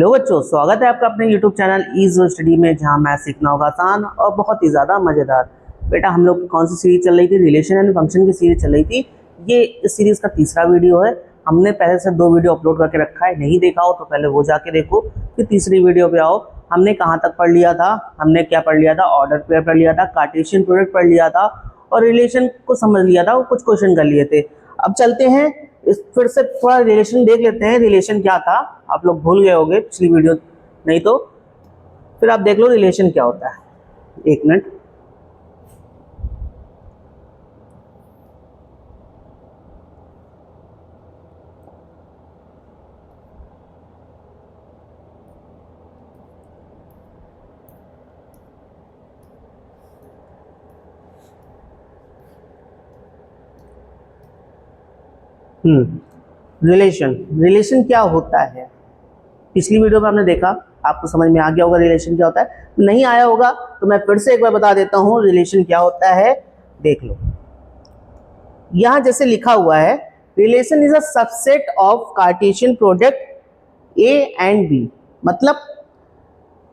Hello बच्चों, स्वागत है आपका अपने YouTube चैनल इजी स्टडी में, जहां मैथ सीखना होगा आसान और बहुत ही ज़्यादा मज़ेदार। बेटा, हम लोग की कौन सी सीरीज चल रही थी? रिलेशन एंड फंक्शन की सीरीज चल रही थी। ये इस सीरीज़ का तीसरा वीडियो है। हमने पहले से 2 वीडियो अपलोड करके रखा है, नहीं देखा हो तो पहले वो जाके देखो, फिर तीसरी वीडियो पे आओ। हमने कहाँ तक पढ़ लिया था? हमने क्या पढ़ लिया था? ऑर्डर पेयर पढ़ लिया था, कार्टेशियन प्रोडक्ट पढ़ लिया था और रिलेशन को समझ लिया था, वो कुछ क्वेश्चन कर लिए थे। अब चलते हैं, इस फिर से थोड़ा रिलेशन देख लेते हैं। रिलेशन क्या था? आप लोग भूल गए होंगे पिछली वीडियो, नहीं तो फिर आप देख लो रिलेशन क्या होता है। एक मिनट। रिलेशन क्या होता है? पिछली वीडियो में हमने देखा, आपको समझ में आ गया होगा रिलेशन क्या होता है। नहीं आया होगा तो मैं फिर से एक बार बता देता हूं रिलेशन क्या होता है। देख लो, यहां जैसे लिखा हुआ है, relation is a subset of Cartesian product A and B. मतलब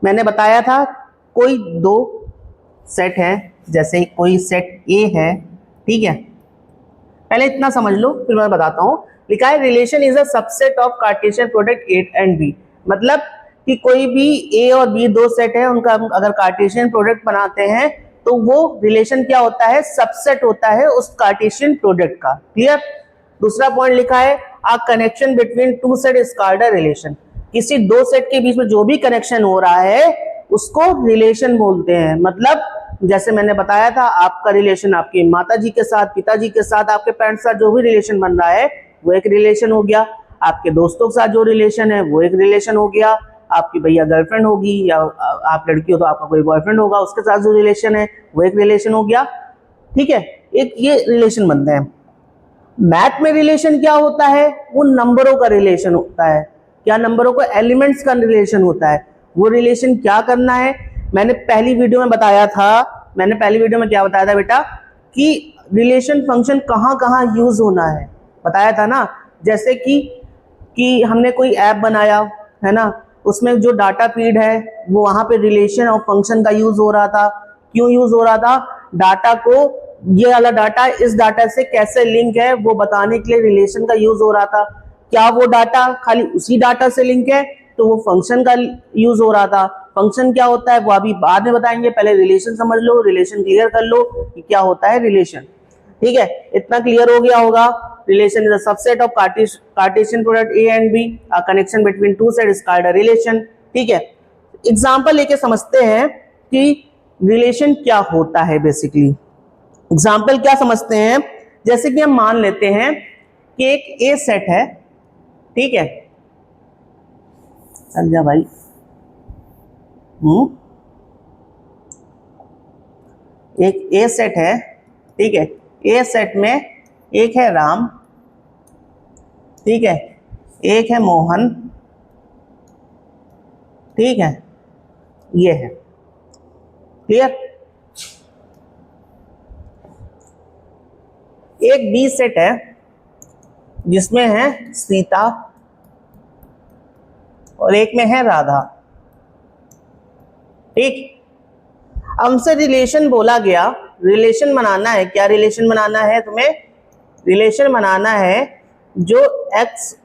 मैंने बताया था कोई 2 सेट हैं, जैसे कोई सेट ए है, ठीक है। पहले इतना समझ लो फिर मैं बताता हूं। लिखा है relation is a subset of Cartesian product A and B. मतलब कि कोई भी ए और बी 2 सेट है, उनका अगर कार्टेशियन प्रोडक्ट बनाते हैं तो वो रिलेशन क्या होता है? सबसेट होता है उस कार्टेशियन प्रोडक्ट का। क्लियर? दूसरा पॉइंट लिखा है अ connection between 2 set is called a relation. किसी 2 सेट के बीच में जो भी कनेक्शन हो रहा है उसको रिलेशन बोलते हैं। मतलब जैसे मैंने बताया था, आपका रिलेशन आपकी माता जी के साथ, पिताजी के साथ, आपके पेरेंट्स के साथ जो भी रिलेशन बन रहा है वो एक रिलेशन हो गया। आपके दोस्तों के साथ जो रिलेशन है वो एक रिलेशन हो गया। आपकी भैया गर्लफ्रेंड होगी या आप लड़की हो तो आपका कोई बॉयफ्रेंड होगा, उसके साथ जो रिलेशन है वो एक रिलेशन हो गया। ठीक है, एक ये रिलेशन बनते हैं। मैथ में रिलेशन क्या होता है? वो नंबरों का रिलेशन होता है। क्या? नंबरों को एलिमेंट्स का रिलेशन होता है। वो रिलेशन क्या करना है? मैंने पहली वीडियो में बताया था। मैंने पहली वीडियो में क्या बताया था बेटा? कि रिलेशन फंक्शन कहाँ कहाँ यूज होना है, बताया था ना। जैसे कि हमने कोई ऐप बनाया है ना, उसमें जो डाटा फीड है वो वहां पे रिलेशन और फंक्शन का यूज हो रहा था। क्यों यूज हो रहा था? डाटा को, ये वाला डाटा इस डाटा से कैसे लिंक है वो बताने के लिए रिलेशन का यूज हो रहा था। क्या वो डाटा खाली उसी डाटा से लिंक है तो वो फंक्शन का यूज हो रहा था। फंक्शन क्या होता है वो अभी बाद में बताएंगे, पहले रिलेशन समझ लो, रिलेशन क्लियर कर लो कि क्या होता है रिलेशन। ठीक है, इतना क्लियर हो गया होगा। Relation is a subset of Cartesian product A and B, a connection between 2 set is called a relation. ठीक है, एग्जांपल लेके समझते हैं कि रिलेशन क्या होता है। बेसिकली एग्जाम्पल क्या समझते हैं? जैसे कि हम मान लेते हैं कि एक ए सेट है, ठीक है। चल जा भाई। एक ए सेट है, ठीक है। ए सेट में एक है राम, ठीक है, एक है मोहन, ठीक है, ये है। क्लियर? एक बी सेट है जिसमें है सीता और एक में है राधा। ठीक, हमसे रिलेशन बोला गया, रिलेशन बनाना है। क्या रिलेशन बनाना है तुम्हें? रिलेशन बनाना है जो एक्स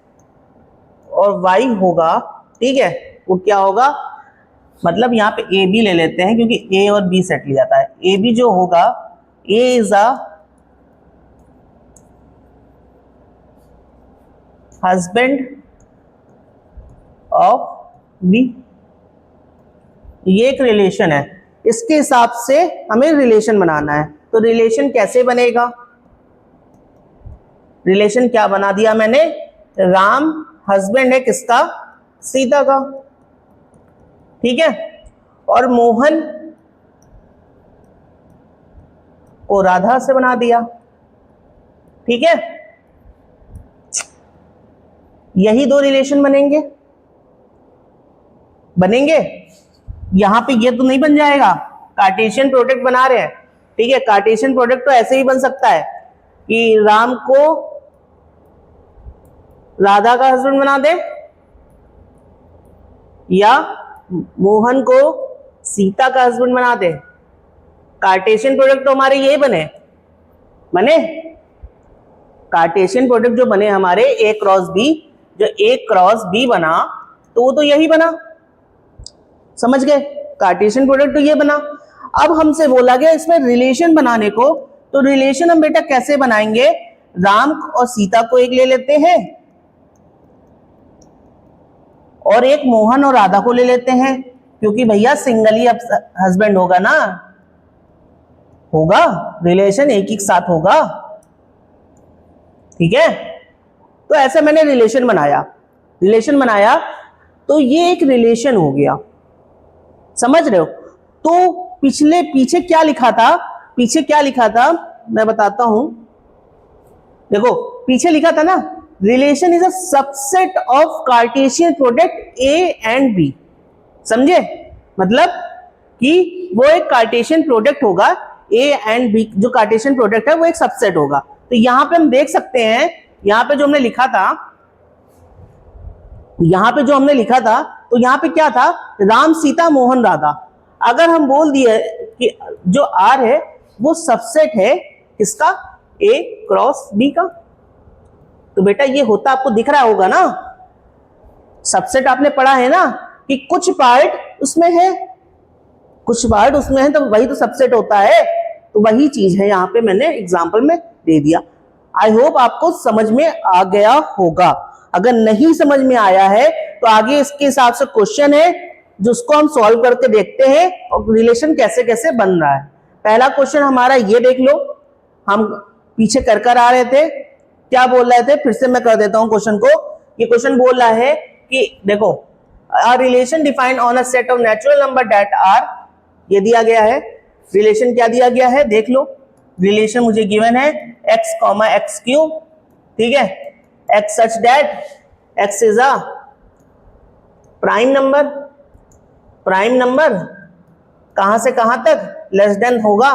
और वाई होगा, ठीक है, वो क्या होगा? मतलब यहाँ पे ए बी ले लेते हैं क्योंकि ए और बी सेट लिया जाता है। ए बी जो होगा, A is a husband of B. ये एक रिलेशन है, इसके हिसाब से हमें रिलेशन बनाना है। तो रिलेशन कैसे बनेगा? रिलेशन क्या बना दिया मैंने? राम हस्बैंड है किसका? सीता का, ठीक है। और मोहन को राधा से बना दिया, ठीक है। यही 2 रिलेशन बनेंगे। यहां पे ये तो नहीं बन जाएगा, कार्टेशियन प्रोडक्ट बना रहे हैं, ठीक है। कार्टेशियन प्रोडक्ट तो ऐसे ही बन सकता है कि राम को राधा का हस्बैंड बना दे या मोहन को सीता का हस्बैंड बना दे। कार्टेशियन प्रोडक्ट तो हमारे यही बने कार्टेशियन प्रोडक्ट जो बने हमारे A क्रॉस B, जो A क्रॉस B बना तो वो तो यही बना, समझ गए? कार्टेशियन प्रोडक्ट तो ये बना। अब हमसे बोला गया इसमें रिलेशन बनाने को, तो रिलेशन हम बेटा कैसे बनाएंगे? राम और सीता को एक ले लेते हैं और एक मोहन और राधा को ले लेते हैं, क्योंकि भैया सिंगल ही हस्बैंड होगा ना, होगा रिलेशन एक ही साथ होगा, ठीक है? तो ऐसे मैंने रिलेशन बनाया तो ये एक रिलेशन हो गया, समझ रहे हो? तो पीछे क्या लिखा था मैं बताता हूं। देखो पीछे लिखा था ना, relation is a subset of Cartesian product A and B, समझे? मतलब कि वो एक कार्टेशियन प्रोडक्ट होगा, A एंड B जो कार्टेशियन प्रोडक्ट है वो एक सबसेट होगा। तो यहां पे हम देख सकते हैं, यहां पे जो हमने लिखा था तो यहां पे क्या था? राम सीता मोहन राधा। अगर हम बोल दिए कि जो R है वो सबसेट है किसका? A क्रॉस B का, तो बेटा ये होता आपको दिख रहा होगा ना, सबसेट आपने पढ़ा है ना कि कुछ पार्ट उसमें है तो वही तो सबसेट होता है। तो वही चीज है यहाँ पे मैंने एग्जांपल में दे दिया। आई होप आपको समझ में आ गया होगा। अगर नहीं समझ में आया है तो आगे इसके हिसाब से क्वेश्चन है जिसको हम सॉल्व करके देखते हैं और रिलेशन कैसे कैसे बन रहा है। पहला क्वेश्चन हमारा ये देख लो, हम पीछे कर आ रहे थे, क्या बोल रहे थे? फिर से मैं कर देता हूं क्वेश्चन को। ये क्वेश्चन बोल रहा है कि देखो a relation defined on a set of natural number that are, ये दिया गया है रिलेशन, क्या दिया गया है देख लो। रिलेशन मुझे गिवन है x, x क्यूब, ठीक है, x such that x is a prime number कहां से कहां तक? लेस देन होगा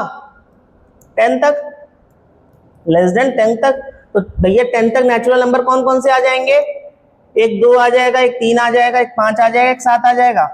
10 तक, लेस देन 10 तक। तो भैया 10 तक नेचुरल नंबर कौन कौन से आ जाएंगे? एक 2 आ जाएगा, एक 3 आ जाएगा, एक 5 आ जाएगा, एक 7 आ जाएगा।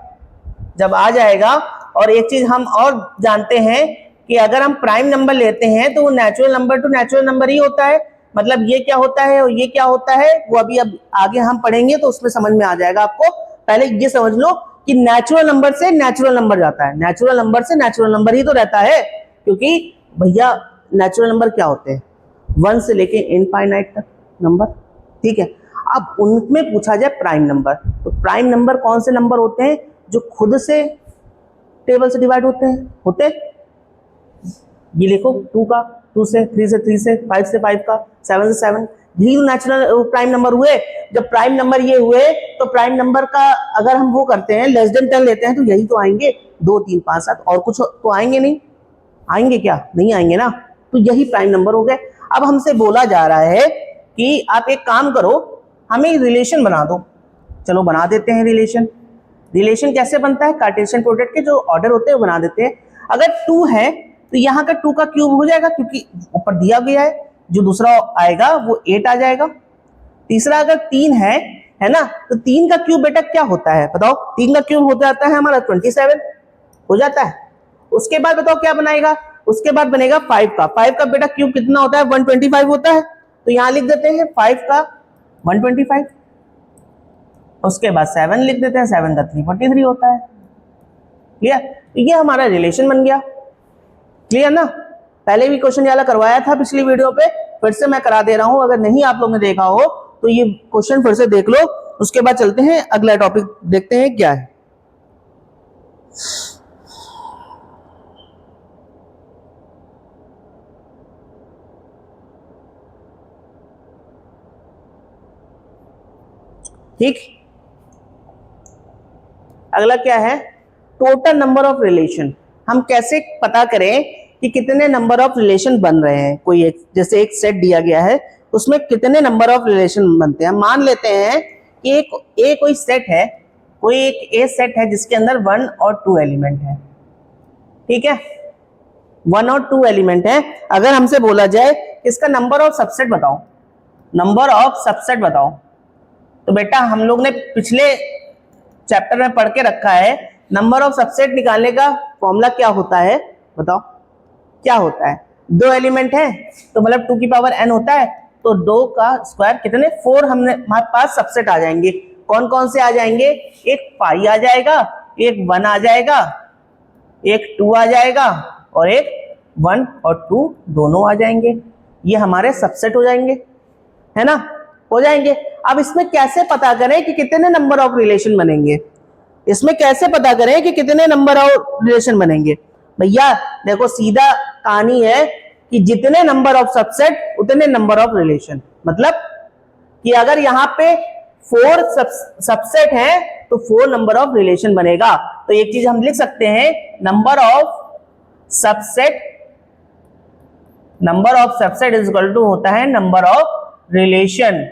जब आ जाएगा, और एक चीज हम और जानते हैं कि अगर हम प्राइम नंबर लेते हैं तो वो natural number to natural number ही होता है। मतलब ये क्या होता है और ये क्या होता है वो अभी अब आगे हम पढ़ेंगे तो उसमें समझ में आ जाएगा आपको। पहले ये समझ लो कि नेचुरल नंबर से नेचुरल नंबर जाता है, नेचुरल नंबर से नेचुरल नंबर ही तो रहता है, क्योंकि भैया नेचुरल नंबर क्या होते हैं? 1 से लेके इनफाइनाइट तक नंबर, ठीक है। अब उनमें पूछा जाए प्राइम नंबर, तो प्राइम नंबर कौन से नंबर होते हैं? जो खुद से टेबल से डिवाइड होते ये लिखो 2 का 2 से, 3 से 3 से, 5 से 5 का, 7 से 7, यही नेचुरल प्राइम नंबर हुए। जब प्राइम नंबर ये हुए तो प्राइम नंबर का अगर हम वो करते हैं लेस देन 10 लेते हैं तो यही तो आएंगे 2, 3, 5, 7, और कुछ तो आएंगे नहीं, आएंगे क्या? नहीं आएंगे ना, तो यही प्राइम नंबर हो गए। अब हमसे बोला जा रहा है कि आप एक काम करो, हमें रिलेशन बना दो। चलो बना देते हैं रिलेशन। रिलेशन कैसे बनता है? कार्टेशियन प्रोडक्ट के जो ऑर्डर होते हैं वो बना देते हैं। अगर 2 है तो यहाँ का 2 का क्यूब हो जाएगा, क्योंकि ऊपर दिया गया है, जो दूसरा आएगा वो 8 आ जाएगा। तीसरा अगर 3 है ना, तो 3 का क्यूब बेटा क्या होता है बताओ? 3 का क्यूब हो जाता है हमारा 27 हो जाता है। उसके बाद बताओ क्या बनाएगा? उसके बाद बनेगा 5 का। 5 का बेटा क्यूब कितना होता है? 125 होता है, तो यहां लिख देते हैं 5 का 125। उसके बाद 7 लिख देते हैं, 7 का 343 होता है। क्लियर? तो ये हमारा रिलेशन बन गया। क्लियर ना? पहले भी क्वेश्चन वाला करवाया था पिछली वीडियो पे, फिर से मैं करा दे रहा हूं। अगर नहीं आप लोगों ने देखा हो तो ये क्वेश्चन फिर से देख लो। उसके बाद चलते हैं अगला टॉपिक, देखते हैं क्या है। ठीक, अगला क्या है? Total number of relation. हम कैसे पता करें कि कितने नंबर ऑफ रिलेशन बन रहे हैं? कोई एक, जैसे एक सेट दिया गया है उसमें कितने नंबर ऑफ रिलेशन बनते हैं। मान लेते हैं कि कोई सेट है, कोई एक ए सेट है जिसके अंदर 1 और 2 एलिमेंट है, ठीक है, 1 और 2 एलिमेंट है। अगर हमसे बोला जाए इसका नंबर ऑफ सबसेट बताओ, नंबर ऑफ सबसेट बताओ, तो बेटा हम लोग ने पिछले चैप्टर में पढ़ के रखा है। नंबर ऑफ सबसेट निकालने का फॉर्मूला क्या होता है बताओ, क्या होता है? 2 एलिमेंट है तो मतलब 2 की पावर n होता है, तो 2 का स्क्वायर कितने 4 हमारे पास सबसेट आ जाएंगे। कौन कौन से आ जाएंगे? एक पाई आ जाएगा, एक 1 आ जाएगा, एक 2 आ जाएगा और एक 1 और 2 दोनों आ जाएंगे। ये हमारे सबसेट हो जाएंगे, है ना, हो जाएंगे। अब इसमें कैसे पता करें कि कितने नंबर ऑफ रिलेशन बनेंगे? इसमें कैसे पता करें कि कितने नंबर ऑफ रिलेशन बनेंगे? भैया देखो सीधा कहानी है कि जितने नंबर ऑफ सबसेट उतने नंबर ऑफ रिलेशन। मतलब कि अगर यहाँ पे 4 सबसेट हैं तो 4 नंबर ऑफ रिलेशन बनेगा। तो एक चीज हम लिख सकते हैं, number of subset is equal to होता है नंबर ऑफ रिलेशन।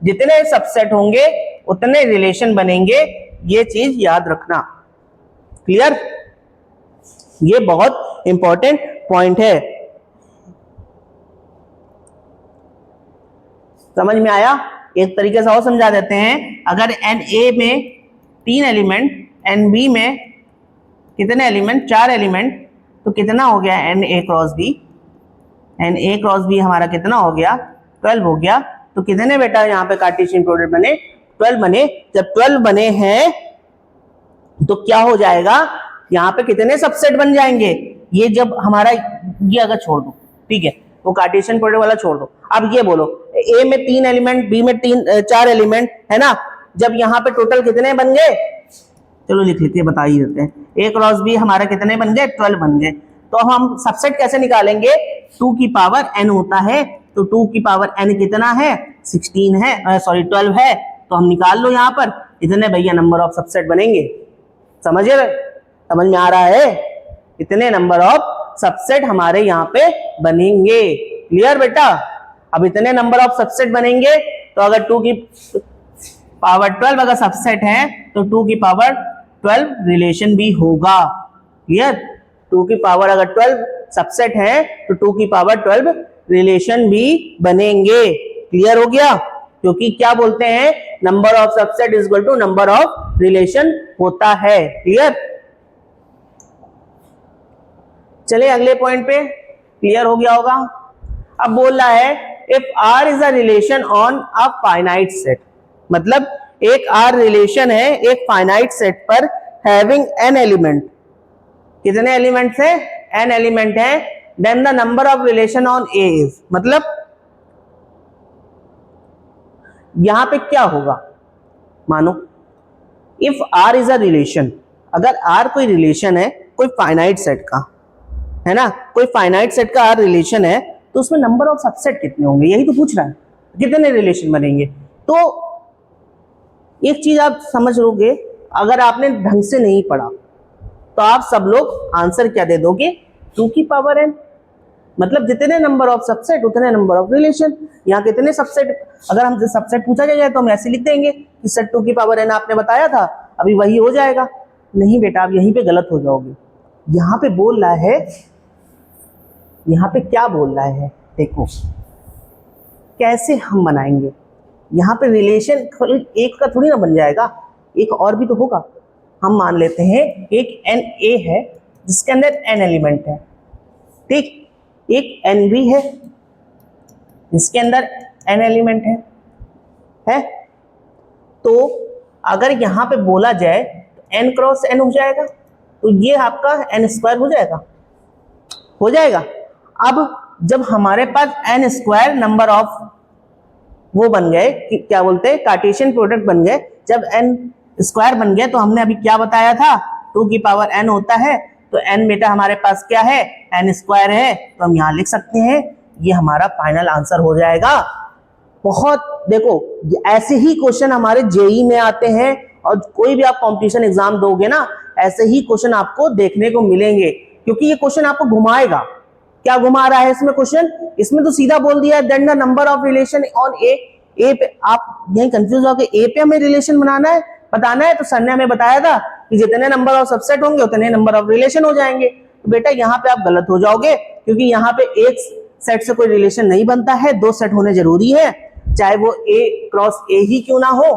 जितने सबसेट होंगे उतने रिलेशन बनेंगे, ये चीज याद रखना। क्लियर? ये बहुत इंपॉर्टेंट पॉइंट है। समझ में आया? एक तरीके से और समझा देते हैं। अगर Na में 3 एलिमेंट, Nb में कितने एलिमेंट? 4 एलिमेंट, तो कितना हो गया Na cross B? Na cross B हमारा कितना हो गया? 12 हो गया। तो कितने बेटा यहाँ पे कार्टेशियन प्रोडक्ट बने? 12 बने। जब 12 बने हैं तो क्या हो जाएगा? यहाँ पे कितने सबसेट बन जाएंगे? ये जब हमारा ये अगर छोड़ दो, ठीक है, वो कार्टेशियन प्रोडक्ट वाला छोड़ दो। अब ये बोलो A में 3 एलिमेंट, B में 4 एलिमेंट, है ना। जब यहाँ पे टोटल कितने बन गए? चलो लिख लेते हैं, बता ही देते हैं। A क्रॉस B हमारा कितने बन गए? 12 बन गए। तो हम सबसेट कैसे निकालेंगे? 2 की पावर n होता है, तो 2 की पावर n कितना है? 16 है, सॉरी 12 है। तो हम निकाल लो यहाँ पर इतने भैया नंबर ऑफ सबसेट बनेंगे। समझ में आ रहा है? इतने नंबर ऑफ सबसेट हमारे यहाँ पे बनेंगे। क्लियर बेटा? अब इतने नंबर ऑफ सबसेट बनेंगे, तो अगर 2 की पावर 12 अगर सबसेट है तो 2 की पावर 12 रिलेशन भी होगा। क्लियर? 2 की पावर अगर 12 सबसेट है तो 2 की पावर 12 रिलेशन भी बनेंगे। क्लियर हो गया? क्योंकि क्या बोलते हैं, number of subset is equal to number of relation होता है। क्लियर? चलिए अगले पॉइंट पे। क्लियर हो गया होगा? अब बोल रहा है if R is a relation on a finite set, मतलब एक R रिलेशन है एक फाइनाइट सेट पर हैविंग n एलिमेंट। कितने एलिमेंट्स है? n एलिमेंट है। Then the number of relation on A is, मतलब यहां पे क्या होगा? मानो if R is a relation, अगर R कोई रिलेशन है कोई फाइनाइट सेट का, है ना, कोई फाइनाइट सेट का R रिलेशन है, तो उसमें नंबर ऑफ सबसेट कितने होंगे? यही तो पूछ रहा है, कितने रिलेशन बनेंगे। तो एक चीज आप समझ लोगे, अगर आपने ढंग से नहीं पढ़ा तो आप सब लोग आंसर क्या दे दोगे? 2 की पावर n, मतलब जितने नंबर ऑफ सबसेट उतने नंबर ऑफ रिलेशन। यहाँ कितने सबसेट, अगर हमसे सबसेट पूछा जाए तो हम ऐसे लिख देंगे कि सेट 2 की पावर n आपने बताया था, अभी वही हो जाएगा। नहीं बेटा, आप यहीं पे गलत हो जाओगे। यहाँ पे बोल रहा है, यहाँ पे क्या बोल रहा है देखो, कैसे हम बनाएंगे। यहाँ पे रिलेशन एक का थोड़ी ना बन जाएगा, एक और भी तो होगा। हम मान लेते हैं एक Na है जिसके अंदर n एलिमेंट है, ठीक, एक Nb है जिसके अंदर n एलिमेंट है। तो अगर यहाँ पे बोला जाए तो n क्रॉस n हो जाएगा, तो ये आपका n स्क्वायर हो जाएगा। अब जब हमारे पास n स्क्वायर नंबर ऑफ वो बन गए, क्या बोलते हैं, कार्टेशियन प्रोडक्ट बन गए, जब n स्क्वायर बन गए तो हमने अभी क्या बताया था, 2 की पावर n होता है, तो n बेटा हमारे पास क्या है, n स्क्वायर है। तो हम यहाँ लिख सकते हैं, ये हमारा फाइनल आंसर हो जाएगा। बहुत देखो, ऐसे ही क्वेश्चन हमारे जेई में आते हैं और कोई भी आप कंपटीशन एग्जाम दोगे ना, ऐसे ही क्वेश्चन आपको देखने को मिलेंगे, क्योंकि ये क्वेश्चन आपको घुमाएगा। क्या घुमा रहा है इसमें क्वेश्चन? इसमें तो सीधा बोल दिया है then the number of relation on A पे आप यही कंफ्यूज हो गए, ए पे हमें रिलेशन बताना है। तो सर ने हमें बताया था कि जितने नंबर ऑफ सबसेट होंगे उतने नंबर ऑफ रिलेशन हो जाएंगे। तो बेटा यहाँ पे आप गलत हो जाओगे, क्योंकि यहाँ पे एक सेट से कोई रिलेशन नहीं बनता है, 2 सेट होने जरूरी है, चाहे वो A क्रॉस A ही क्यों ना हो,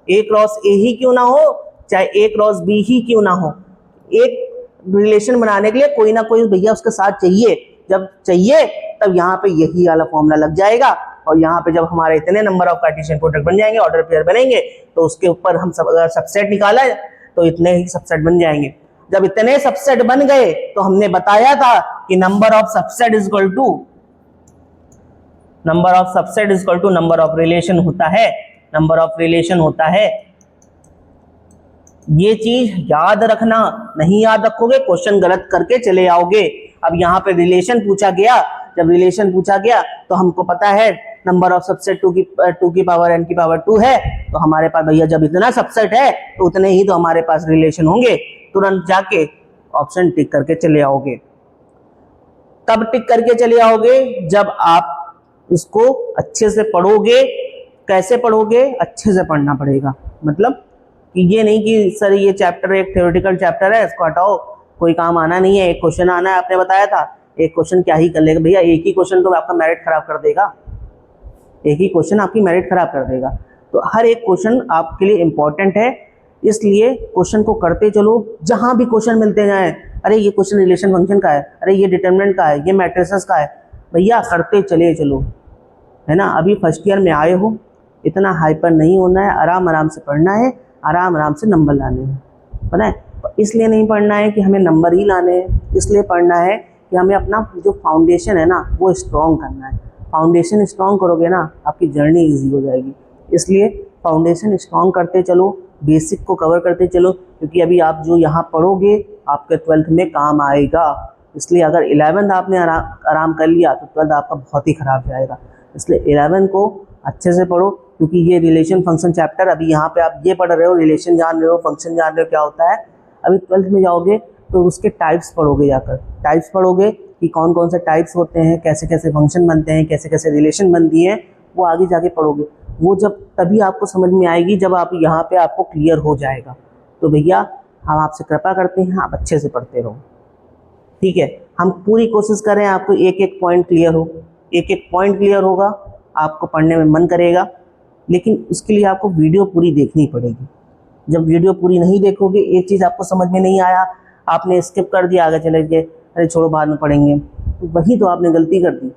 A क्रॉस A ही क्यों ना हो, चाहे ए क्रॉस बी ही क्यों ना हो, एक रिलेशन बनाने के लिए कोई ना कोई भैया उसके साथ चाहिए। जब चाहिए तब यहाँ पे यही वाला फॉर्मूला लग जाएगा, और यहाँ पे जब हमारे इतने नंबर ऑफ कार्टेशियन प्रोडक्ट बन जाएंगे, ऑर्डर पेयर बनेंगे, तो उसके ऊपर हम सब अगर सबसेट निकाला तो इतने ही सबसेट बन जाएंगे। जब इतने सबसेट बन गए तो हमने बताया था कि number of subset is equal to number of relation होता है, नंबर ऑफ रिलेशन होता है। ये चीज याद रखना, नहीं याद रखोगे क्वेश्चन गलत करके चले आओगे। अब यहाँ पे रिलेशन पूछा गया, जब रिलेशन पूछा गया तो हमको पता है नंबर ऑफ सबसेट 2 की पावर n की पावर 2 है, तो हमारे पास भैया जब इतना सबसेट है तो उतने ही तो हमारे पास रिलेशन होंगे। तुरंत जाके ऑप्शन टिक करके चले आओगे। तब टिक करके चले आओगे जब आप उसको अच्छे से पढ़ोगे। कैसे पढ़ोगे? अच्छे से पढ़ना पड़ेगा। मतलब कि ये नहीं कि सर ये चैप्टर एक थ्योरेटिकल चैप्टर है, इसको हटाओ, कोई काम आना नहीं है, एक क्वेश्चन आना है, आपने बताया था, एक क्वेश्चन क्या ही कर लेगा भैया, एक ही क्वेश्चन तो आपका मेरिट खराब कर देगा, एक ही क्वेश्चन आपकी मेरिट खराब कर देगा। तो हर एक क्वेश्चन आपके लिए इंपॉर्टेंट है, इसलिए क्वेश्चन को करते चलो। जहां भी क्वेश्चन मिलते जाए, अरे ये क्वेश्चन रिलेशन फंक्शन का है, अरे ये डिटरमिनेंट का है, ये मैट्रिसेस का है, भैया करते चले चलो, है ना। अभी फर्स्ट ईयर में आए हो, इतना हाइपर नहीं होना है, आराम आराम से पढ़ना है, आराम आराम से नंबर लाने हैं, पता है। इसलिए नहीं पढ़ना है कि हमें नंबर ही लाने हैं, इसलिए पढ़ना है कि हमें अपना जो फाउंडेशन है ना वो स्ट्रॉन्ग करना है। फाउंडेशन स्ट्रॉन्ग करोगे ना आपकी जर्नी इजी हो जाएगी। इसलिए फाउंडेशन स्ट्रॉन्ग करते चलो, बेसिक को कवर करते चलो, क्योंकि अभी आप जो यहाँ पढ़ोगे आपके 12th में काम आएगा। इसलिए अगर 11th आपने आराम कर लिया तो 12th आपका बहुत ही खराब जाएगा। इसलिए 11th को अच्छे से पढ़ो, क्योंकि ये रिलेशन फंक्शन चैप्टर, अभी यहाँ पे आप ये पढ़ रहे हो, रिलेशन जान रहे हो, फंक्शन जान रहे हो क्या होता है। अभी 12th में जाओगे तो उसके टाइप्स पढ़ोगे, जाकर टाइप्स पढ़ोगे कि कौन कौन से टाइप्स होते हैं, कैसे कैसे फंक्शन बनते हैं, कैसे कैसे रिलेशन बनती हैं, वो आगे जाके पढ़ोगे। वो जब तभी आपको समझ में आएगी जब आप यहाँ पे आपको क्लियर हो जाएगा। तो भैया हम आपसे कृपा करते हैं आप अच्छे से पढ़ते रहो, ठीक है। हम पूरी कोशिश करें आपको एक एक पॉइंट क्लियर हो, एक एक पॉइंट क्लियर होगा, आपको पढ़ने में मन करेगा, लेकिन उसके लिए आपको वीडियो पूरी देखनी पड़ेगी। जब वीडियो पूरी नहीं देखोगे, एक चीज़ आपको समझ में नहीं आया, आपने स्किप कर दिया, आगे चले गए, अरे छोड़ो बाद में पढ़ेंगे, तो वही तो आपने गलती कर दी,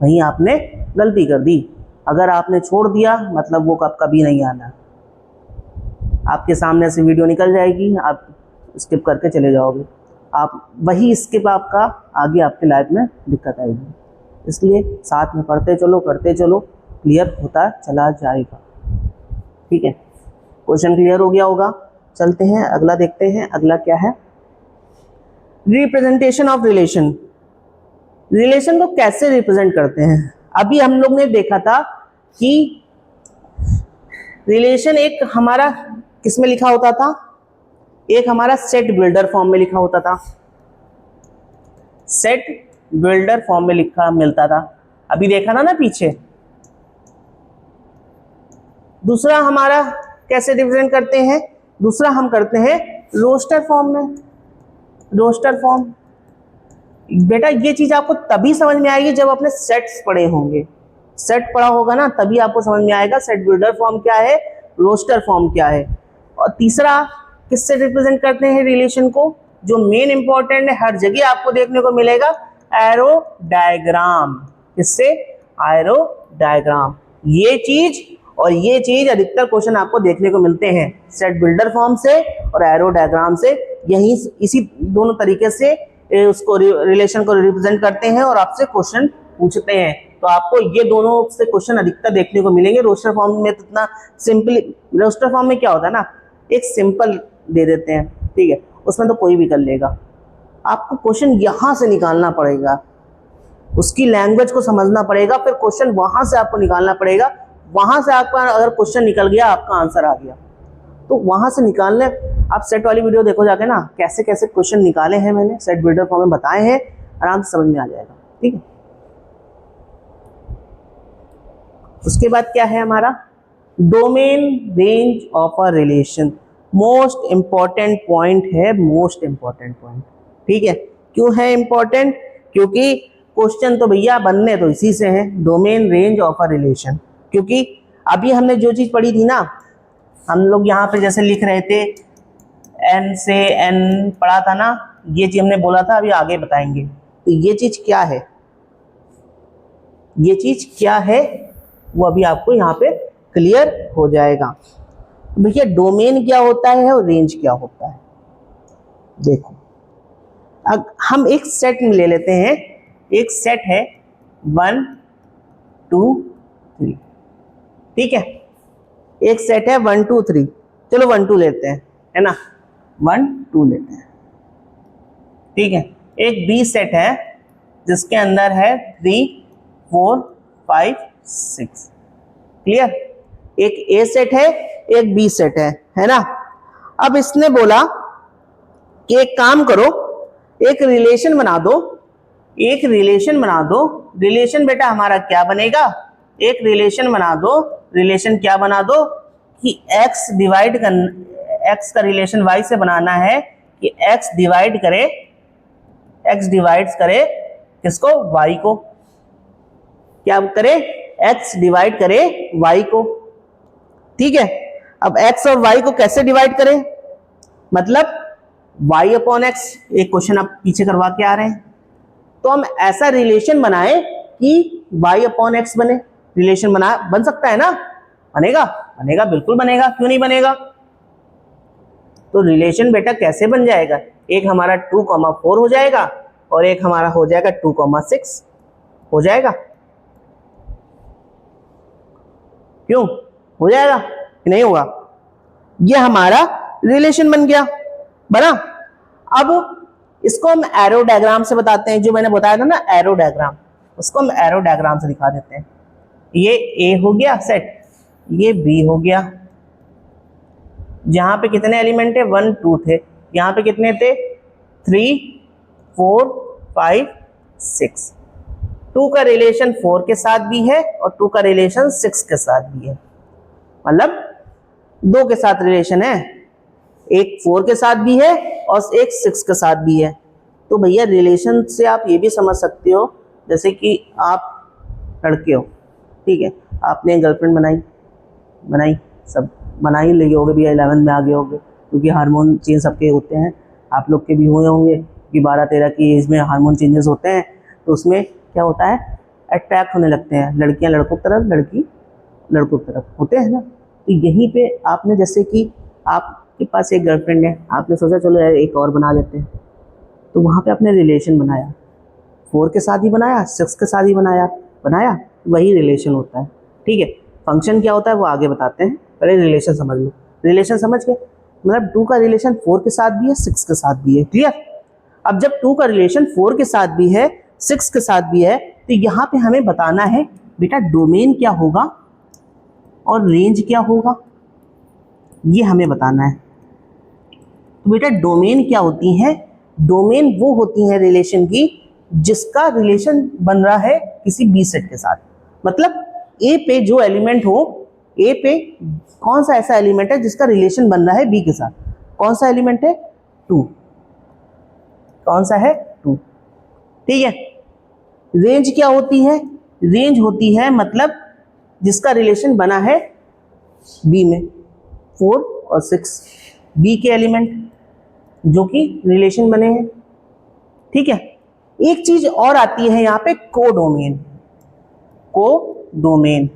वही आपने गलती कर दी। अगर आपने छोड़ दिया मतलब वो कभी नहीं आना, आपके सामने से वीडियो निकल जाएगी, आप स्किप करके चले जाओगे, आप वही स्किप आपका आगे आपके लाइफ में दिक्कत आएगी। इसलिए साथ में पढ़ते चलो, करते चलो, क्लियर होता चला जाएगा, ठीक है। क्वेश्चन क्लियर हो गया होगा। चलते हैं अगला देखते हैं। अगला क्या है? Representation of relation. रिलेशन को कैसे रिप्रेजेंट करते हैं? अभी हम लोग ने देखा था कि रिलेशन एक हमारा किस में लिखा होता था, एक हमारा सेट बिल्डर फॉर्म में लिखा होता था, सेट बिल्डर फॉर्म में लिखा मिलता था, अभी देखा था ना पीछे। दूसरा हमारा कैसे रिप्रेजेंट करते हैं? दूसरा हम करते हैं रोस्टर फॉर्म में। रोस्टर फॉर्म बेटा ये चीज आपको तभी समझ में आएगी जब आपने सेट्स पढ़े होंगे, सेट पढ़ा होगा ना, तभी आपको समझ में आएगा सेट बिल्डर फॉर्म क्या है, रोस्टर फॉर्म क्या है। और तीसरा किससे रिप्रेजेंट करते हैं रिलेशन को, जो मेन इंपॉर्टेंट है, हर जगह आपको देखने को मिलेगा, एरो डायग्राम। किससे? Arrow diagram. ये चीज और ये चीज अधिकतर क्वेश्चन आपको देखने को मिलते हैं सेट बिल्डर फॉर्म से और एरो डायग्राम से। यही इसी दोनों तरीके से उसको रिलेशन को रिप्रेजेंट करते हैं और आपसे क्वेश्चन पूछते हैं। तो आपको ये दोनों से क्वेश्चन अधिकतर देखने को मिलेंगे। रोस्टर फॉर्म में तो इतना सिंपल, रोस्टर फॉर्म में क्या होता है ना, एक सिंपल दे देते हैं, ठीक है, उसमें तो कोई भी कर लेगा। आपको क्वेश्चन यहाँ से निकालना पड़ेगा, उसकी लैंग्वेज को समझना पड़ेगा, फिर क्वेश्चन वहां से आपको निकालना पड़ेगा। वहां से आपका अगर क्वेश्चन निकल गया, आपका आंसर आ गया, तो वहां से निकालने, आप सेट वाली वीडियो देखो जाके ना, कैसे कैसे क्वेश्चन निकाले हैं मैंने, सेट बिल्डर फॉर्म में बताए हैं, आराम से समझ में आ जाएगा, ठीक है। उसके बाद क्या है हमारा? Domain range of a relation. Most important point है, मोस्ट इंपॉर्टेंट पॉइंट, ठीक है। क्यों है इंपॉर्टेंट? क्योंकि क्वेश्चन तो भैया बनने तो इसी से है, domain range of a relation. क्योंकि अभी हमने जो चीज पढ़ी थी ना, हम लोग यहाँ पे जैसे लिख रहे थे n से n पढ़ा था ना, ये चीज हमने बोला था, अभी आगे बताएंगे। तो ये चीज क्या है, ये चीज क्या है वो अभी आपको यहाँ पे क्लियर हो जाएगा। भैया डोमेन क्या होता है और रेंज क्या होता है। देखो अब हम एक सेट में ले लेते हैं, एक सेट है 1 2 3, ठीक है, एक सेट है 1 2 3, चलो 1 2 लेते हैं, है ना, 1 2 लेते हैं, ठीक है। एक बी सेट है जिसके अंदर है 3 4 5 6, क्लियर। एक ए सेट है, एक बी सेट है ना। अब इसने बोला कि एक काम करो, एक रिलेशन बना दो, एक रिलेशन बना दो। रिलेशन बेटा हमारा क्या बनेगा, एक रिलेशन बना दो। रिलेशन क्या बना दो कि x डिवाइड कर, x का रिलेशन y से बनाना है कि x डिवाइड करे, x डिवाइड करे किसको, y को। क्या करे, x डिवाइड करे y को, ठीक है। अब x और y को कैसे डिवाइड करें, मतलब y अपॉन x, एक क्वेश्चन आप पीछे करवा के आ रहे हैं, तो हम ऐसा रिलेशन बनाए कि y अपॉन x बने। रिलेशन बन सकता है ना, बनेगा, बनेगा, बिल्कुल बनेगा, क्यों नहीं बनेगा। तो रिलेशन बेटा कैसे बन जाएगा, एक हमारा 2,4 हो जाएगा और एक हमारा हो जाएगा 2,6 हो जाएगा, क्यों हो जाएगा कि नहीं होगा। ये हमारा रिलेशन बन गया, बना। अब इसको हम एरो डायग्राम से बताते हैं, जो मैंने बताया था ना एरो डायग्राम, उसको हम एरो डायग्राम से दिखा देते हैं। ये ए हो गया सेट, ये बी हो गया, जहां पे कितने एलिमेंट है 1 2 थे, यहाँ पे कितने थे 3 4 5 6। 2 का रिलेशन 4 के साथ भी है और 2 का रिलेशन 6 के साथ भी है, मतलब 2 के साथ रिलेशन है, एक 4 के साथ भी है और एक 6 के साथ भी है। तो भैया रिलेशन से आप ये भी समझ सकते हो, जैसे कि आप लड़के हो, ठीक है, आपने गर्लफ्रेंड बनाई, सब बना ही लिए होगे भैया, 11th में आ गए होगे, क्योंकि हार्मोन चेंज सबके होते हैं, आप लोग के भी हुए होंगे कि 12-13 की एज में हार्मोन चेंजेस होते हैं। तो उसमें क्या होता है, अट्रैक्ट होने लगते हैं, लड़कियां लड़कों की तरफ, लड़की लड़कों की तरफ होते हैं ना। तो यहीं पे आपने, जैसे कि आपके पास एक गर्लफ्रेंड है, आपने सोचा चलो यार एक और बना लेते हैं, तो वहाँ पे आपने रिलेशन बनाया, 4 के साथ ही बनाया, 6 के साथ ही बनाया, वही रिलेशन होता है, ठीक है। फंक्शन क्या होता है वो आगे बताते हैं, पहले रिलेशन समझ लो। रिलेशन समझ गए, मतलब 2 का रिलेशन 4 के साथ भी है, 6 के साथ भी है, क्लियर। अब जब 2 का रिलेशन 4 के साथ भी है, 6 के साथ भी है, तो यहाँ पे हमें बताना है बेटा डोमेन क्या होगा और रेंज क्या होगा, ये हमें बताना है। तो बेटा डोमेन क्या होती है, डोमेन वो होती है रिलेशन की जिसका रिलेशन बन रहा है किसी बी सेट के साथ। मतलब ए पे जो एलिमेंट हो, ए पे कौन सा ऐसा एलिमेंट है जिसका रिलेशन बन रहा है बी के साथ, कौन सा एलिमेंट है 2, कौन सा है 2, ठीक है। रेंज क्या होती है, रेंज होती है मतलब जिसका रिलेशन बना है बी में, 4 और 6 बी के एलिमेंट जो कि रिलेशन बने हैं, ठीक है। एक चीज और आती है यहाँ पे, कोडोमेन। कोडोमेन,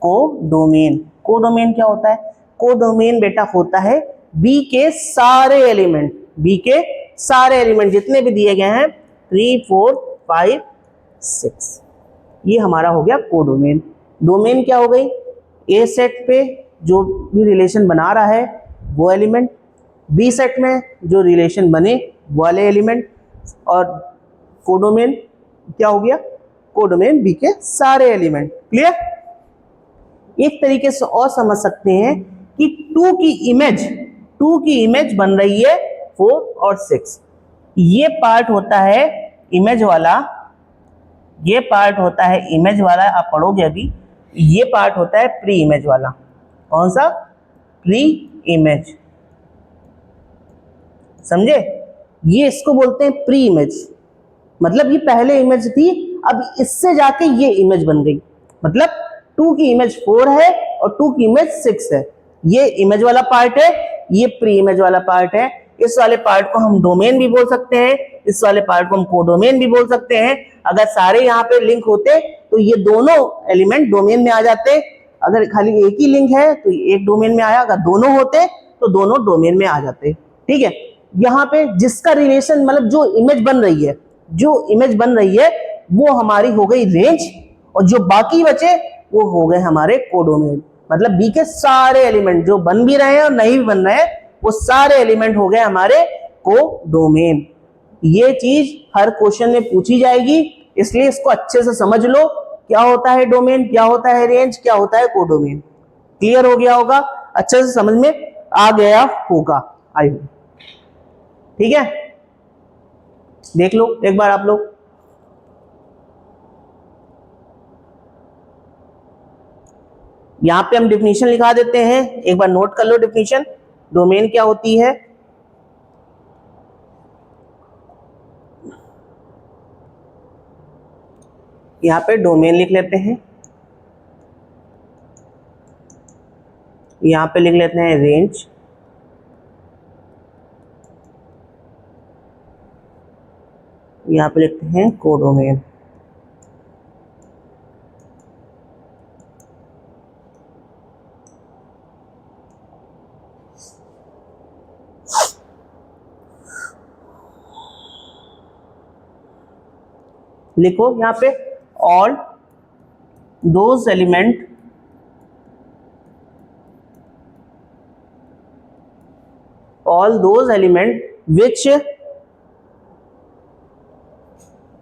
कोडोमेन, कोडोमेन क्या होता है, कोडोमेन बेटा होता है बी के सारे एलिमेंट, बी के सारे एलिमेंट जितने भी दिए गए हैं 3 4 5 6, ये हमारा हो गया कोडोमेन। डोमेन क्या हो गई, ए सेट पे जो भी रिलेशन बना रहा है वो एलिमेंट, बी सेट में जो रिलेशन बने वो वाले एलिमेंट, और कोडोमेन क्या हो गया, कोडोमेन बी के सारे एलिमेंट, क्लियर। एक तरीके से और समझ सकते हैं कि 2 की इमेज बन रही है 4 और 6, ये पार्ट होता है इमेज वाला, ये पार्ट होता है इमेज वाला, आप पढ़ोगे अभी, ये पार्ट होता है प्री इमेज वाला। कौन सा, प्री इमेज, समझे, ये इसको बोलते हैं प्री इमेज, मतलब ये पहले इमेज थी, अब इससे जाके ये इमेज बन गई, मतलब 2 की इमेज 4 है और 2 की इमेज 6 है, ये इमेज वाला पार्ट है, ये प्री इमेज वाला पार्ट है। इस वाले पार्ट को हम डोमेन भी बोल सकते हैं, इस वाले पार्ट को हम कोडोमेन भी बोल सकते हैं। अगर सारे यहाँ पे लिंक होते तो ये दोनों एलिमेंट डोमेन में आ जाते। अगर खाली एक ही लिंक है तो एक डोमेन में आया, अगर दोनों होते तो दोनों डोमेन में आ जाते। ठीक है, यहाँ पे जिसका रिलेशन मतलब जो इमेज बन रही है, जो इमेज बन रही है वो हमारी हो गई रेंज, और जो बाकी बचे वो हो गए हमारे कोडोमेन। मतलब बी के सारे एलिमेंट जो बन भी रहे हैं और नहीं भी बन रहे हैं वो सारे एलिमेंट हो गए हमारे कोडोमेन। ये चीज हर क्वेश्चन में पूछी जाएगी, इसलिए इसको अच्छे से समझ लो। क्या होता है डोमेन, क्या होता है रेंज, क्या होता है कोडोमेन। क्लियर हो गया होगा, अच्छे से समझ में आ गया होगा आई होप। ठीक है, देख लो एक बार आप लोग। यहां पे हम डिफिनीशन लिखा देते हैं, एक बार नोट कर लो डिफिनीशन। डोमेन क्या होती है, यहां पे डोमेन लिख लेते हैं, यहां पे लिख लेते हैं रेंज, यहां पे लिखते हैं कोडोमेन। लिखो यहां पे all those element which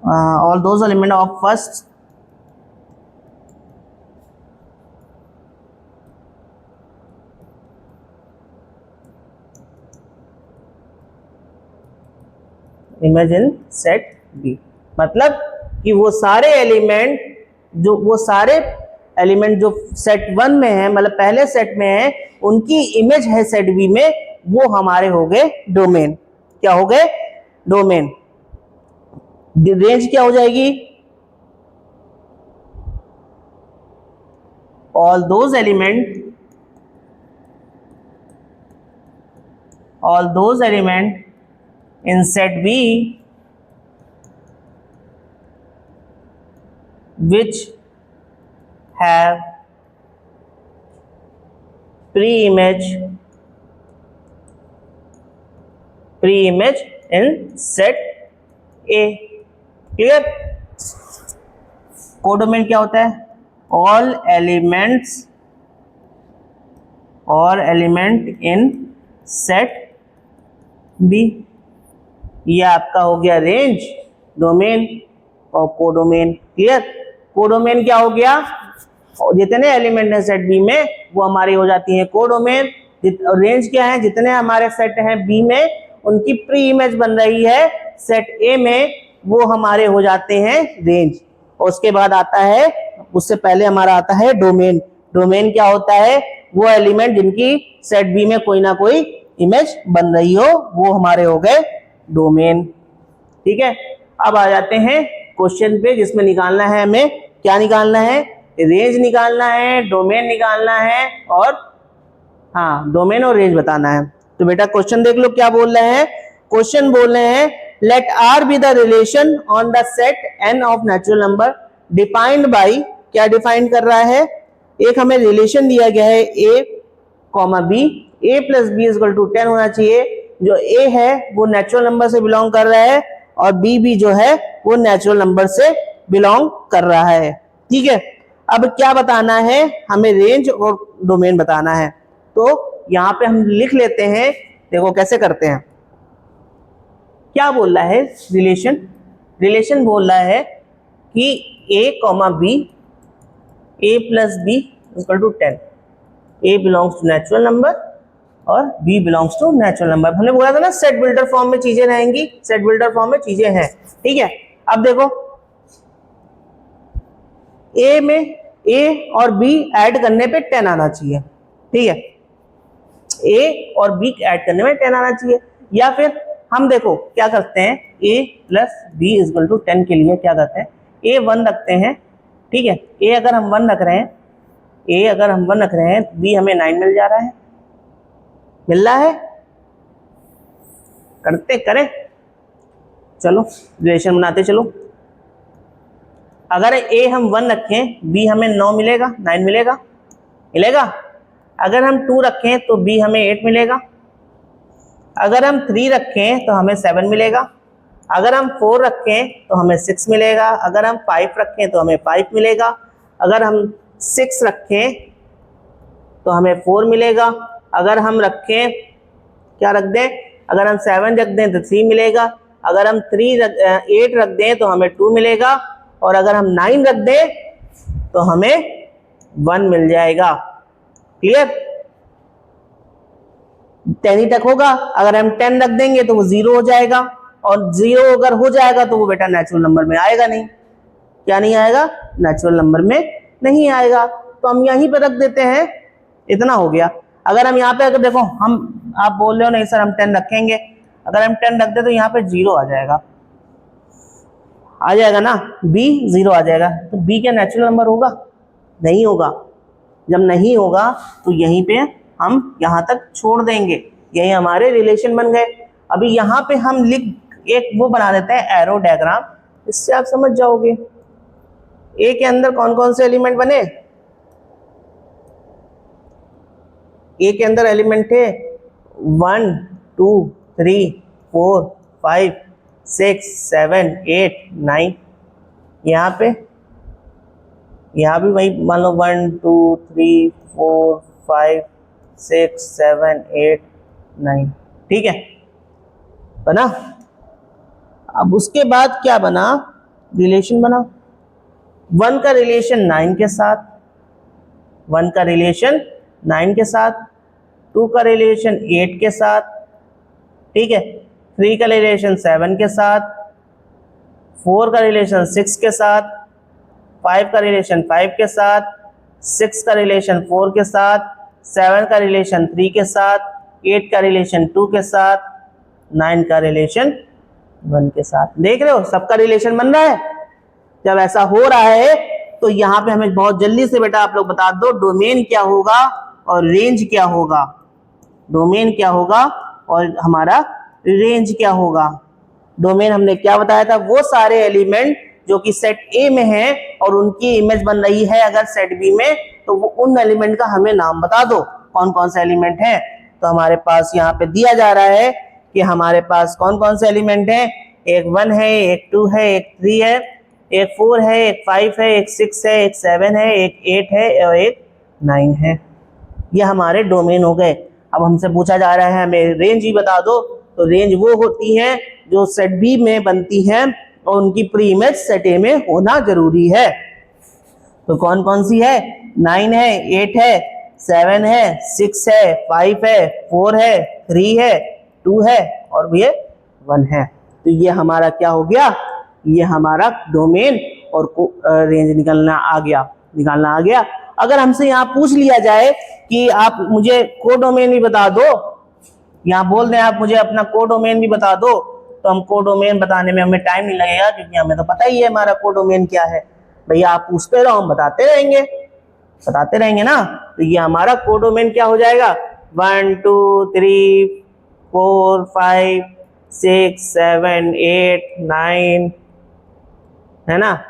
all those element of first image in set B। मतलब कि वो सारे एलिमेंट जो सेट 1 में है, मतलब पहले सेट में है, उनकी इमेज है सेट बी में, वो हमारे हो गए डोमेन। क्या हो गए, डोमेन। रेंज क्या हो जाएगी, all those element in set B which have pre-image in set A। Clear. Codomain क्या होता है, all element in set B। ये आपका हो गया रेंज, डोमेन और कोडोमेन। क्लियर। कोडोमेन क्या हो गया, जितने एलिमेंट है सेट बी में वो हमारी हो जाती है कोडोमेन। रेंज क्या है, जितने हमारे सेट हैं बी में उनकी प्री इमेज बन रही है सेट ए में, वो हमारे हो जाते हैं रेंज। और उसके बाद आता है, उससे पहले हमारा आता है डोमेन। डोमेन क्या होता है, वो एलिमेंट जिनकी सेट बी में कोई ना कोई इमेज बन रही हो, वो हमारे हो गए डोमेन। ठीक है, अब आ जाते हैं क्वेश्चन पे, जिसमें निकालना है हमें, क्या निकालना है, रेंज निकालना है, डोमेन निकालना है, और हाँ डोमेन और रेंज बताना है। तो बेटा क्वेश्चन देख लो क्या बोल रहे हैं। क्वेश्चन बोल रहे हैं let R be the relation on the set N of natural number defined by, क्या डिफाइन कर रहा है, एक हमें रिलेशन दिया गया है a comma b, a plus b is equal to 10 होना चाहिए। जो a है वो नेचुरल नंबर से बिलोंग कर रहा है और b भी जो है वो नेचुरल नंबर से बिलोंग कर रहा है। ठीक है, अब क्या बताना है हमें, रेंज और डोमेन बताना है। तो यहां पे हम लिख लेते हैं, देखो कैसे करते हैं। क्या बोल रहा है रिलेशन बोल रहा है कि a comma b, a plus b equal to 10, a belongs to natural number और b belongs to natural number. हमने बोला था ना सेट बिल्डर फॉर्म में चीजें रहेंगी, सेट बिल्डर फॉर्म में चीजें हैं। ठीक है, अब देखो a में a और b ऐड करने पे 10 आना चाहिए। ठीक है, a और b ऐड करने में 10 आना चाहिए। या फिर हम देखो क्या करते हैं, a plus b equal to 10 के लिए क्या करते हैं, a 1 रखते हैं। ठीक है, a अगर हम 1 रख रहे हैं, b हमें 9 मिल जा रहा है। मिल रहा है? करते करें, चलो रिलेशन बनाते चलो। अगर a हम 1 रखें, b हमें 9 मिलेगा, 9 मिलेगा, मिलेगा। अगर हम 2 रखें तो b हमें 8 मिलेगा। अगर हम 3 रखें तो हमें 7 मिलेगा। अगर हम 4 रखें तो हमें 6 मिलेगा। अगर हम 5 रखें तो हमें 5 मिलेगा। अगर हम 6 रखें तो हमें 4 मिलेगा। अगर हम रखें, क्या रख दें, अगर हम 7 रख दें तो 3 मिलेगा। अगर हम 8 रख दें तो हमें 2 मिलेगा। और अगर हम 9 रख दें तो हमें 1 मिल जाएगा। क्लियर? 10 ही तक होगा। अगर हम 10 रख देंगे तो वो 0 हो जाएगा, और 0 अगर हो जाएगा तो वो बेटा नेचुरल नंबर में आएगा नहीं। क्या नहीं आएगा? नेचुरल नंबर में नहीं आएगा। तो हम यहीं पे रख देते हैं, इतना हो गया। अगर हम यहाँ पे, अगर देखो आप बोल रहे हो नहीं सर हम 10 रखेंगे, अगर हम 10 रख दे तो यहाँ पे 0 आ जाएगा, आ जाएगा ना, b 0 आ जाएगा। तो b क्या नेचुरल नंबर होगा? नहीं होगा। जब नहीं होगा तो यहीं पे हम यहाँ तक छोड़ देंगे, यही हमारे रिलेशन बन गए। अभी यहाँ पे हम एक वो बना देते हैं एरो डायग्राम, इससे आप समझ जाओगे ए के अंदर कौन कौन से एलिमेंट बने। ए के अंदर एलिमेंट थे 1 2 3 4 5 6 7 8 9। यहाँ भी वही मान लो 1 2 3 4 5 6 7 8 9, ठीक है बना। अब उसके बाद क्या बना? रिलेशन बना। 1 का रिलेशन 9 के साथ, 1 का रिलेशन 9 के साथ, 2 का रिलेशन 8 के साथ, ठीक है, 3 का रिलेशन 7 के साथ, 4 का रिलेशन 6 के साथ, 5 का रिलेशन 5 के साथ, 6 का रिलेशन 4 के साथ, 7 का रिलेशन 3 के साथ, 8 का रिलेशन 2 के साथ, 9 का रिलेशन 1 के साथ। देख रहे हो सबका रिलेशन बन रहा है। जब ऐसा हो रहा है तो यहाँ पे हमें बहुत जल्दी से बेटा आप लोग बता दो डोमेन क्या होगा और रेंज क्या होगा। डोमेन क्या होगा और हमारा रेंज क्या होगा। डोमेन हमने क्या बताया था? वो सारे एलिमेंट जो कि सेट ए में है और उनकी इमेज बन रही है अगर सेट बी में, तो वो उन एलिमेंट का हमें नाम बता दो कौन कौन से एलिमेंट है। तो हमारे पास यहाँ पे दिया जा रहा है कि हमारे पास कौन कौन से एलिमेंट है। एक 1 है, एक 2 है, एक 3 है, एक 4 है, एक 5 है, एक 6 है, एक 7 है, एक 8 है और एक 9 है। ये हमारे डोमेन हो गए। अब हमसे पूछा जा रहा है हमें रेंज ही बता दो, तो रेंज वो होती है जो सेट बी में बनती है और उनकी प्री इमेज सेट ए में होना जरूरी है। तो कौन कौन सी है? 9 है, 8 है, 7 है, 6 है, 5 है, 4 है, 3 है, 2 है और ये 1 है। तो ये हमारा क्या हो गया? ये हमारा डोमेन और रेंज निकालना आ गया। अगर हमसे यहाँ पूछ लिया जाए कि आप मुझे कोडोमेन भी बता दो, यहाँ बोल दें आप मुझे अपना कोडोमेन भी बता दो, तो हम कोडोमेन बताने में हमें टाइम नहीं लगेगा क्योंकि हमें तो पता ही है हमारा कोडोमेन क्या है। भैया आप पूछते रहो, हम बताते रहेंगे ना। तो ये हमारा कोडोमेन क्या हो जाएगा? 1 2 3 4 5 6 7 8 9, है ना,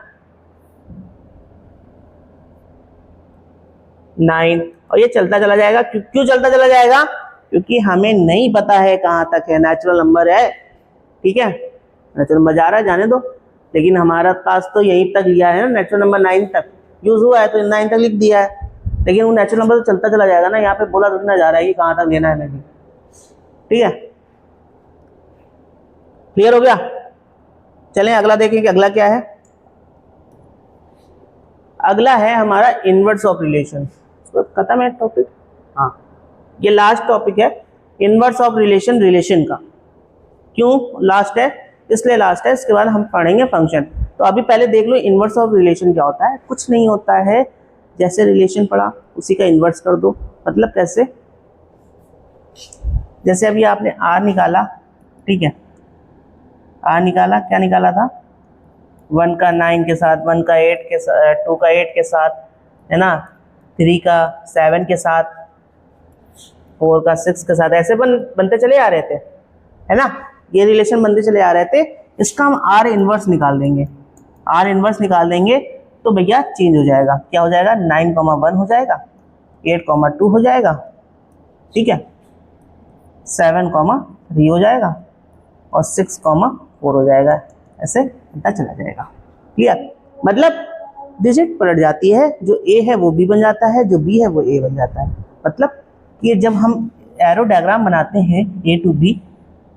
9। और ये चलता चला जाएगा। क्यों चलता चला जाएगा? क्योंकि हमें नहीं पता है कहाँ तक है, नेचुरल नंबर है, ठीक है, नेचुरल नंबर जा रहा है जाने दो, लेकिन हमारा पास तो यहीं तक लिया है ना, नेचुरल नंबर 9 तक यूज हुआ है तो 9 तक लिख दिया है, लेकिन वो नेचुरल नंबर तो चलता चला जाएगा ना। यहाँ पे बोला रुकना जा रहा है कि कहाँ तक लेना है नहीं, ठीक है, क्लियर हो गया। चलें अगला देखें कि अगला क्या है। अगला है हमारा इनवर्स ऑफ रिलेशन। खत्म है टॉपिक, हाँ ये लास्ट टॉपिक है इनवर्स ऑफ रिलेशन का। क्यों लास्ट है? इसलिए लास्ट है, इसके बाद हम पढ़ेंगे फंक्शन। तो अभी पहले देख लो इनवर्स ऑफ रिलेशन क्या होता है। कुछ नहीं होता है, जैसे रिलेशन पढ़ा उसी का इनवर्स कर दो। मतलब कैसे? जैसे अभी आपने आर निकाला, ठीक है, आर निकाला, क्या निकाला था? 1 का 9 के साथ, 1 का 8 के साथ, 2 का 8 के साथ, है ना, 3 का 7 के साथ, 4 का 6 के साथ ऐसे बनते चले आ रहे थे, है ना, ये रिलेशन बनते चले आ रहे थे। इसका हम आर इनवर्स निकाल देंगे, आर इनवर्स निकाल देंगे तो भैया चेंज हो जाएगा, क्या हो जाएगा, 9,1 हो जाएगा, 8,2 हो जाएगा, ठीक है, 7,3 हो जाएगा और 6,4 हो जाएगा, ऐसे घंटा चला जाएगा। क्लियर, मतलब डिजिट पलट जाती है, जो ए है वो बी बन जाता है, जो बी है वो ए बन जाता है। मतलब कि जब हम एरो डायग्राम बनाते हैं ए टू बी,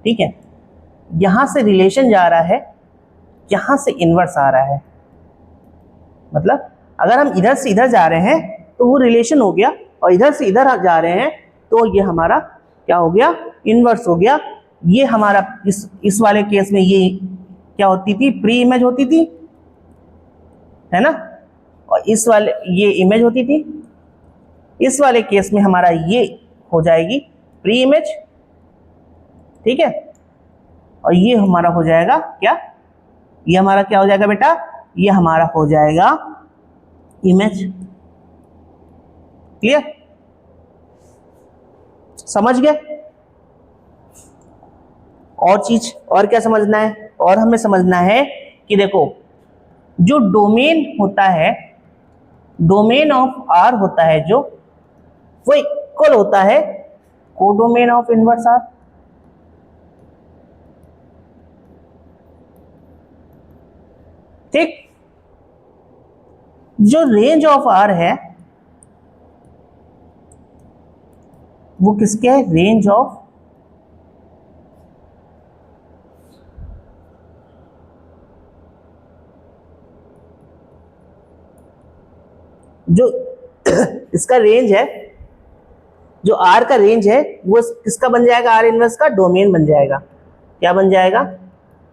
ठीक है, यहाँ से रिलेशन जा रहा है, यहाँ से इनवर्स आ रहा है। मतलब अगर हम इधर से इधर जा रहे हैं तो वो रिलेशन हो गया, और इधर से इधर जा रहे हैं तो ये हमारा क्या हो गया, इनवर्स हो गया। ये हमारा इस वाले केस में ये क्या होती थी, प्री इमेज होती थी, है ना, और इस वाले ये इमेज होती थी। इस वाले केस में हमारा ये हो जाएगी प्री इमेज, ठीक है, और ये हमारा हो जाएगा क्या, ये हमारा क्या हो जाएगा बेटा, ये हमारा हो जाएगा इमेज। क्लियर, समझ गए। और चीज और क्या समझना है, और हमें समझना है कि देखो जो डोमेन होता है, डोमेन ऑफ आर होता है जो, वो इक्वल होता है कोडोमेन ऑफ इनवर्स आर। ठीक, जो रेंज ऑफ आर है वो किसके है, रेंज ऑफ जो इसका रेंज है, जो आर का रेंज है वो किसका बन जाएगा, आर इनवर्स का डोमेन बन जाएगा। क्या बन जाएगा,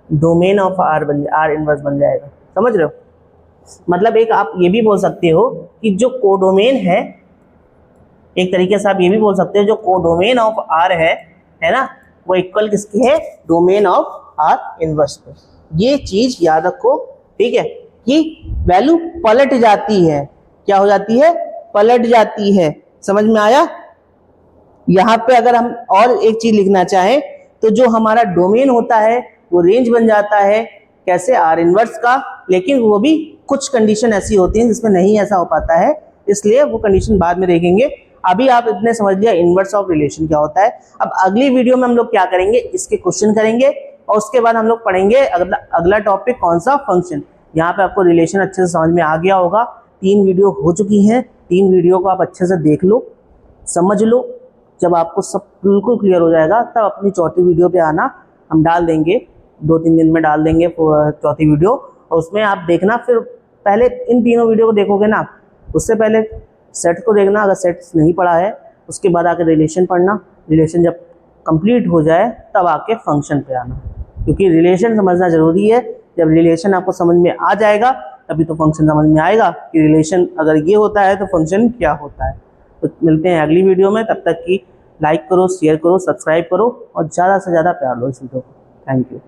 डोमेन ऑफ आर इनवर्स बन जाएगा। समझ रहे हो, मतलब एक आप ये भी बोल सकते हो कि जो कोडोमेन है, एक तरीके से आप ये भी बोल सकते हो जो कोडोमेन ऑफ आर है ना, वो इक्वल किसकी है, डोमेन ऑफ आर इनवर्स पे। ये चीज याद रखो, ठीक है, कि वैल्यू पलट जाती है, क्या हो जाती है, पलट जाती है। समझ में आया। यहाँ पे अगर हम और एक चीज लिखना चाहें तो जो हमारा डोमेन होता है वो रेंज बन जाता है, कैसे, आर इनवर्स का, लेकिन वो भी कुछ कंडीशन ऐसी होती हैं जिसमें नहीं ऐसा हो पाता है, इसलिए वो कंडीशन बाद में देखेंगे। अभी आप इतने समझ लिया इनवर्स ऑफ रिलेशन क्या होता है। अब अगली वीडियो में हम लोग क्या करेंगे, इसके क्वेश्चन करेंगे और उसके बाद हम लोग पढ़ेंगे अगला टॉपिक कौन सा, फंक्शन। यहाँ पे आपको रिलेशन अच्छे से समझ में आ गया होगा। 3 वीडियो हो चुकी हैं, 3 वीडियो को आप अच्छे से देख लो, समझ लो। जब आपको सब बिल्कुल क्लियर हो जाएगा तब अपनी चौथी वीडियो पे आना, हम डाल देंगे 2-3 दिन में डाल देंगे चौथी वीडियो, और उसमें आप देखना। फिर पहले इन तीनों वीडियो को देखोगे ना, उससे पहले सेट को देखना, अगर सेट नहीं पढ़ा है उसके बाद आके रिलेशन पढ़ना। रिलेशन जब कंप्लीट हो जाए तब आके फंक्शन पे आना, क्योंकि रिलेशन समझना जरूरी है। जब रिलेशन आपको समझ में आ जाएगा तभी तो फंक्शन समझ में आएगा कि रिलेशन अगर ये होता है तो फंक्शन क्या होता है। तो मिलते हैं अगली वीडियो में, तब तक की लाइक करो, शेयर करो, सब्सक्राइब करो और ज़्यादा से ज़्यादा प्यार लो इस वीडियो को। Thank you.